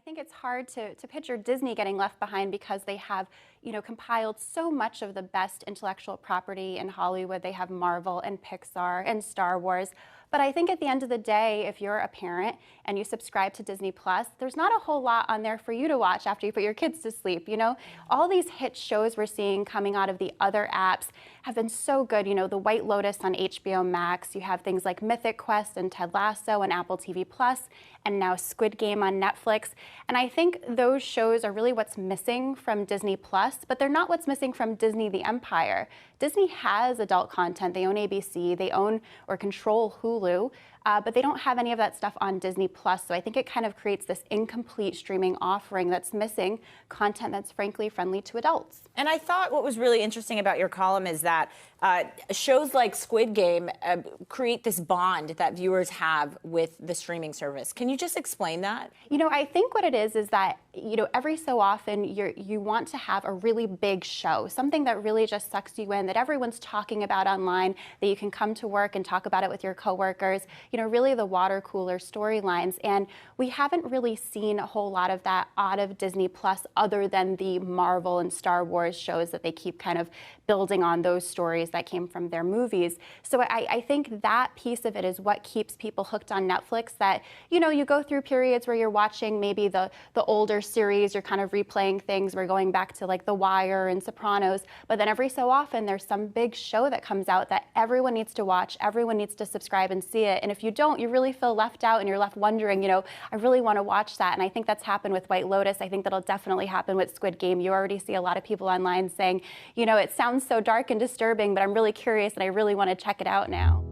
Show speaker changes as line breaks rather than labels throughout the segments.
think it's hard to picture Disney getting left behind because they have, compiled so much of the best intellectual property in Hollywood. They have Marvel and Pixar and Star Wars. But I think at the end of the day, if you're a parent and you subscribe to Disney Plus, there's not a whole lot on there for you to watch after you put your kids to sleep. All these hit shows we're seeing coming out of the other apps have been so good. The White Lotus on HBO Max. You have things like Mythic Quest and Ted Lasso and Apple TV Plus, and now Squid Game on Netflix. And I think those shows are really what's missing from Disney Plus, but they're not what's missing from Disney the Empire. Disney has adult content. They own ABC, they own or control Hulu, but they don't have any of that stuff on Disney Plus. So I think it kind of creates this incomplete streaming offering that's missing content that's frankly friendly to adults.
And I thought what was really interesting about your column is that shows like Squid Game create this bond that viewers have with the streaming service. Can you just explain that?
I think what it is that, every so often you want to have a really big show, something that really just sucks you in, that everyone's talking about online, that you can come to work and talk about it with your coworkers, really the water cooler storylines. And we haven't really seen a whole lot of that out of Disney Plus other than the Marvel and Star Wars shows that they keep kind of building on those stories that came from their movies. So I think that piece of it is what keeps people hooked on Netflix, that, you go through periods where you're watching maybe the older series, you're kind of replaying things, we're going back to like The Wire and Sopranos, but then every so often there's some big show that comes out that everyone needs to watch, everyone needs to subscribe and see it. And if you don't, you really feel left out and you're left wondering, I really want to watch that. And I think that's happened with White Lotus. I think that'll definitely happen with Squid Game. You already see a lot of people online saying, it sounds so dark and disturbing, but I'm really curious and I really want to check it out now.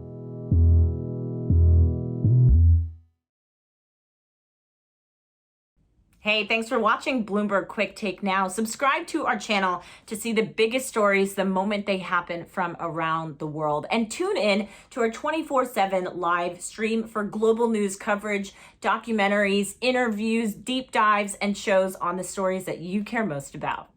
Hey, thanks for watching Bloomberg Quicktake Now. Subscribe to our channel to see the biggest stories the moment they happen from around the world. And tune in to our 24/7 live stream for global news coverage, documentaries, interviews, deep dives, and shows on the stories that you care most about.